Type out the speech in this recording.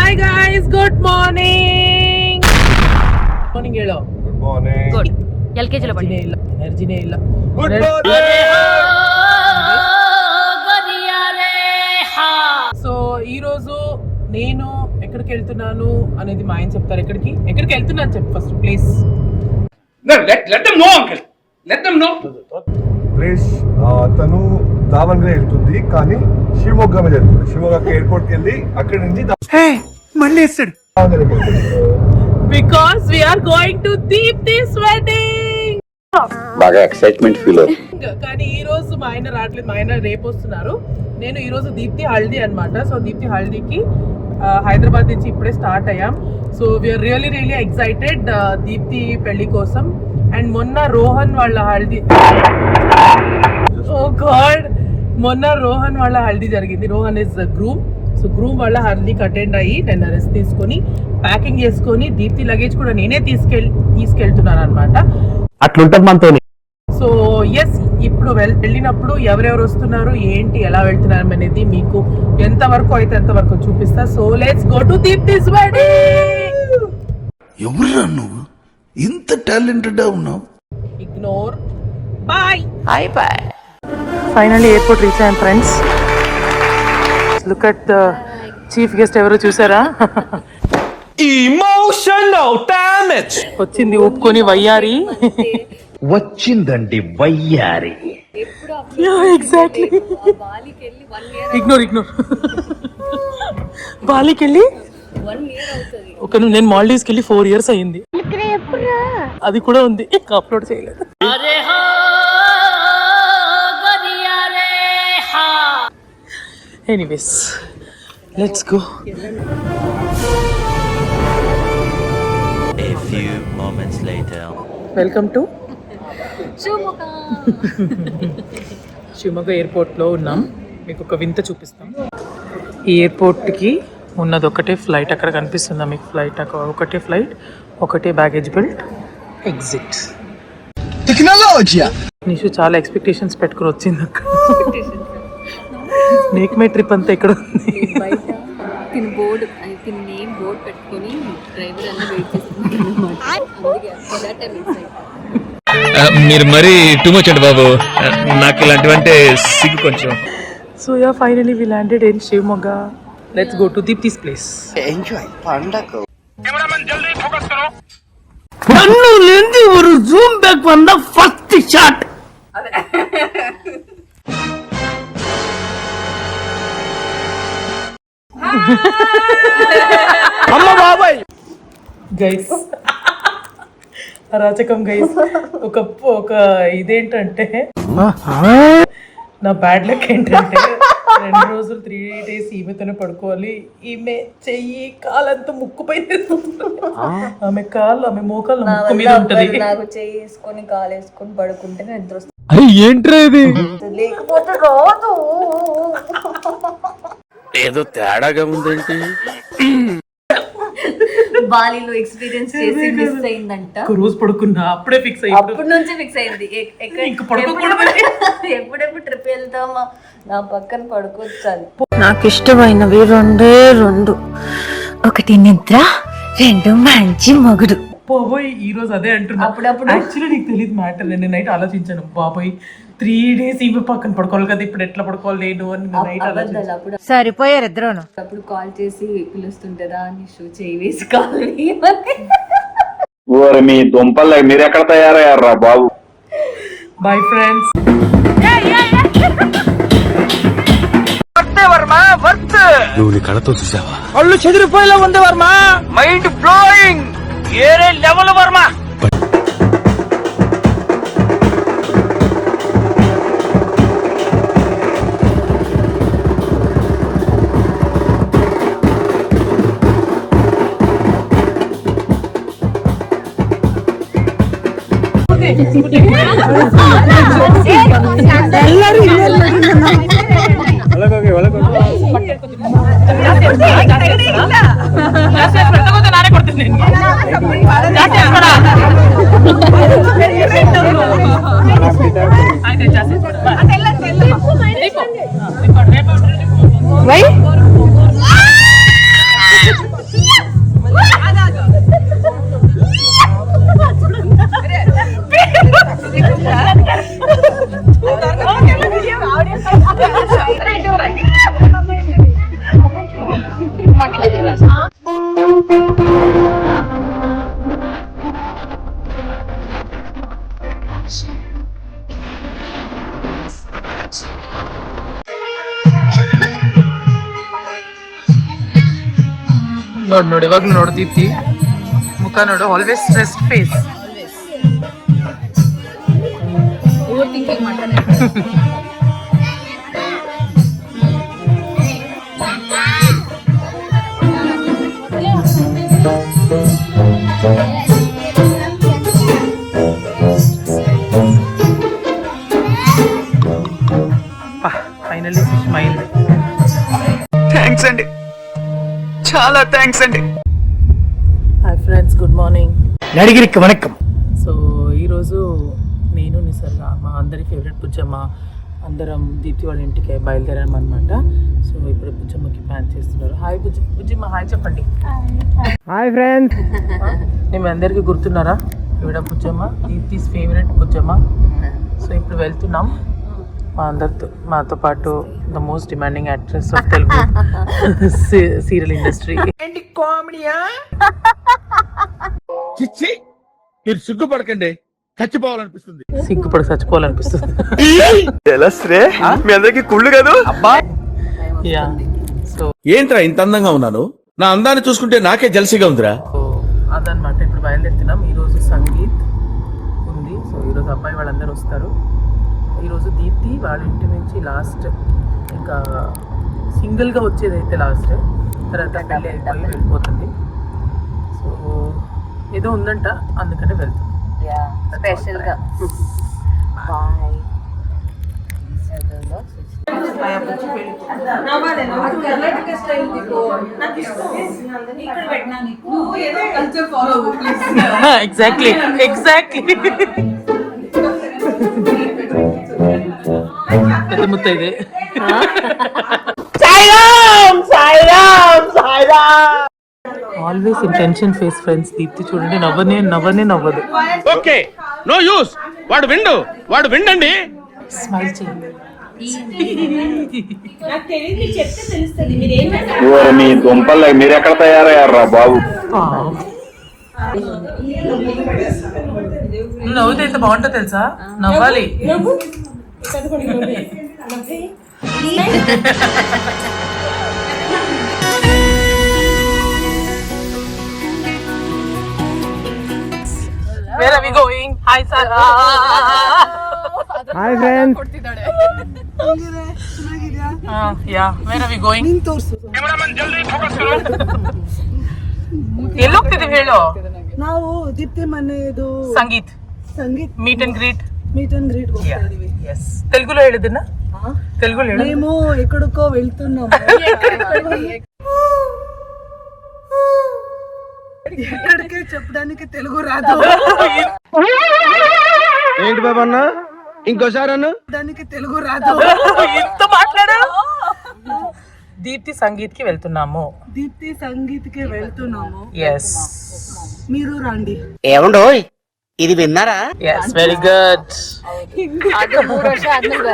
Hi guys, good morning. Morning ಹೇಳೋ. Good morning. Good. LKG lo badi. ಎನರ್ಜಿನೇ ಇಲ್ಲ. Good morning. So ఈ రోజు నేను ఎక్కడికి వెళ్తున్నాను అనేది మా ఆయన చెప్తారు. ఎక్కడికి వెళ్తున్నాను చెప్పు first place. Let them know, uncle. Let them know. Place తను దావన్గఢ్ వెళ్తుంది కానీ శివమొగ్గ మీద వెళ్తుంది. శివమొగ్గ ఎయిర్పోర్ట్ కి వెళ్ళి అక్కడి నుంచి మళ్ళీ వేస్తాడు. దావన్గఢ్ వెళ్తుంది. Because we are going to Deepti's wedding. బాగా ఎక్సైట్మెంట్ ఫీల్ అవుతుంది. కానీ ఈ రోజు మా ఆయన రావట్లేదు. మా ఆయన రేపు వస్తున్నారు. నేను ఈ రోజు దీప్తి హల్దీ అన్నమాట. సో దీప్తి హల్దీకి హైదరాబాద్ నుంచి ఇప్పుడే స్టార్ట్ అయ్యాం. So we are really excited Deepti పెళ్లి కోసం. అండ్ మొన్న రోహన్ వాళ్ళ హల్దీ మొన్న రోహన్ వాళ్ళ హల్దీ జరిగింది. Rohan is groom. So groom వాళ్ళ హల్దీకి అటెండ్ అయ్యి 10 రెస్ట్ తీసుకొని ప్యాకింగ్ చేసుకొని దీప్తి లగేజ్ కూడా నేనే తీసుకెళ్తున్నాను అనమాట. అట్లుంటది మనతో. సో ఎస్, ఇప్పుడు వెళ్ళినప్పుడు ఎవరెవరు వస్తున్నారు, ఏంటి, ఎలా వెళ్తున్నారు అనేది మీకు ఎంతవరకు అయితే ఎంతవరకు చూపిస్తా. So let's go to Deepti's wedding. ఎవరురా నువ్వు ఇంత టాలెంటెడ్ ఉన్నావు? Ignore. Bye. Bye. Finally airport reach అయ్యాం friends. Look at the chief guest. ఎవరు చూసారా? Emotional damage. వచ్చింది ఊపుకొని వయ్యారి. వచ్చిందండి వయ్యారి. ఎగ్జాక్ట్లీ. ఇగ్నోర్. బాలికి వెళ్ళి నేను మాల్డీవ్స్కి వెళ్ళి 4 years అయ్యింది. అది కూడా ఉంది, అప్లోడ్ చేయలేదు. Anyways let's go. A few moments later. Welcome to Shivamogga ఎయిర్పోర్ట్లో ఉన్నాం. మీకు ఒక వింత చూపిస్తాం. ఈ ఎయిర్పోర్ట్కి ఉన్నది ఒకటే ఫ్లైట్. అక్కడ కనిపిస్తుందా మీకు ఫ్లైట్? ఒకటే ఫ్లైట్, ఒకటే బ్యాగేజ్ బెల్ట్, ఎగ్జిట్. నిషు చాలా ఎక్స్పెక్టేషన్స్ పెట్టుకుని వచ్చింది అక్కడ. మేక్ మై ట్రిప్ అంతా ఎక్కడ ఉంది. బోర్డు నేమ్ బోర్డు పెట్టుకొని డ్రైవర్ అన్న వెయిట్ చేస్తున్నారు. మీరు మరీ టూ మచ్ అండి బాబు. నాకు ఇలాంటివంటే సిగ్గు కొంచెం. So yeah, finally we landed in Shivamogga. Let's go to Deepti's place. Enjoy పండగ. కన్నులేంది ఒక జూమ్ బ్యాక్ వల్ల ఫస్ట్ షాట్. అమ్మ బాబాయ్. గైస్, అరాచకం గైస్. ఒక ఇదేంటంటే నా బ్యాడ్ లక్ ఏంటంటే 2 రోజులు 3 days ఈమెతోనే పడుకోవాలి. ఈమె చెయ్యి కాలంతా ముక్కుపై ఆమె మోకాలు ముక్కు మీద ఉంటది. నాకు చెయ్యి వేసుకొని కాలు వేసుకొని పడుకుంటే నిద్ర వస్తుంది. ఏంట్రా ఇది? లేకపోతే రాదు. ఏదో తేడాగా ఉందేంటి? బాలీలో ఎక్స్పీరియన్స్ చేసి మిస్ అయిందంట. ఒక రోజు పడుకున్నా, అప్పుడే ఫిక్స్ అయ్యి. అప్పటి నుంచే ఫిక్స్ అయింది ఎప్పుడెప్పుడు ట్రిప్ వెళ్తామా, నా పక్కన పడుకోవచ్చాలి. నాకు ఇష్టమైనవి 2 ఒకటి నిద్ర, 2 మంచి మొగుడు. బాబోయ్, ఈ రోజు అదే అంటున్నా. అప్పుడప్పుడు యాక్చువల్లీ నీకు తెలియదు మ్యాటర్. నేను నైట్ ఆలోచించాను, బాబోయ్ 3 days ఈమె పక్కన పడుకోవాలి కదా, ఇప్పుడు ఎట్లా పడుకోవాలి నేను అని నైట్ ఆలోచించాను. అప్పుడు సరిపోయారు ఇద్దరును. అప్పుడు కాల్ చేసి పిలుస్తుంటారా అని షో చేయి వేసి కాల్ మీ దుంపల్ మీరు ఎక్కడ తయారయ్యారా బాబు? Bye friends. నువ్వు నీ కళతో చూసావా? కళ్ళు చెదిరిపోయేలా ఉంది వర్మ. Mind blowing. ఏరే లెవెల్ వర్మ. ನಾನೇ ಕೊಡ್ತೀನಿ. ನೋಡಿ ಇವಾಗ್ಲೂ ನೋಡು ದೀಪ್ತಿ ಮುಖ ನೋಡು, always stressed face. Over thinking ಮಾಡ್ತಾನೆ. Finally smile. థ్యాంక్స్ అండి, చాలా థ్యాంక్స్ అండి. Hi friends, good morning. నడిగిరికి వణకం. సో ఈరోజు నేను నిసర్గా మా అందరి ఫేవరెట్ బుజ్జమ్మ అందరం దీప్తి వాళ్ళ ఇంటికి బయలుదేరాం అనమాట. సో ఇప్పుడు బుజ్జమ్మకి ప్లాన్ చేస్తున్నారు. హాయ్ బుజ్జమ్మ, హాయ్ చెప్పండి. Hi friends. మేము అందరికీ గుర్తున్నారా? ఈవిడ బుజ్జమ్మ, దీప్తిస్ ఫేవరెట్ బుజ్జమ్మ. సో ఇప్పుడు వెళ్తున్నాం మా అందరితో, మాతో పాటు the most demanding actress of Telugu serial industry. చిచ్చి, మీరు సిగ్గుపడకండి, చచ్చిపోవాలనిపిస్తుంది. సిగ్గుపడి చచ్చిపోవాలనిపిస్తుంది. మీ అందరికి కుళ్ళు కాదు. యా, సో ఏంట్రా ఇంత అందంగా ఉన్నాను? నా అందాన్ని చూసుకుంటే నాకే జలసిగా ఉందిరా. అదనమాట. ఇప్పుడు బయలుదేరుతున్నాం. ఈరోజు సంగీత్ ఉంది. సో ఈరోజు అబ్బాయి వాళ్ళందరూ వస్తారు. ఈరోజు దీప్తి వాళ్ళ ఇంటి నుంచి లాస్ట్, ఇంకా సింగిల్గా వచ్చేది అయితే లాస్ట్, తర్వాత పెళ్ళి అయిపోయి వెళ్ళిపోతుంది. సో ఏదో ఉందంట, అందుకనే వెళ్తుంది. స్పెషల్గా బాయ్. Exactly exactly. పెద్ద ముత్తైదే. Always in tension face friends. Deepti చూడండి, నవ్వదు. Okay, no use. వాడు విండండి. స్మైల్ చేయండి. మీ దుంపలు మీరు ఎక్కడ తయారయ్యారా బాబు? నువ్వు నవ్వుతే ఎంత బాగుంటుందో తెలుసా? నవ్వాలి. Where are we going? Hi Sarah. Hi friends. Yeah, where are we going? ಎಲ್ಲಿ ಹೋಗ್ತಿದ್ದೀವಿ ಹೇಳು? ನಾವು ದೀಪ್ತಿ ಮನೆದು ಸಂಗೀತ್ ಮೀಟ್ ಅಂಡ್ ಗ್ರೀಟ್. ಹೋಗ್ತಾ ಇದೀವಿ. Yes. తెలుగులో ಹೇಳಿದನ್ನ? తెలుగులో ಹೇಳು. మేము ఎక్కడికో వెళ్తున్నాము. ఎక్కడికి చెప్పడానికి తెలుగు రాదు. ఏంటి బాబా అన్న, ఇంకోసారి అన్న. దానికి తెలుగు రాదు. ఇంత మాట్లాడా? దీప్తి సంగీత్ కి వెళ్తున్నాము. దీప్తి సంగీత్ కి వెళ్తున్నాము. ఎస్, మీరు రండి. ఏమండో ఇది విన్నారా? Yes, very good. ಅದು 3 ವರ್ಷ ಆದ್ಮೇಲೆ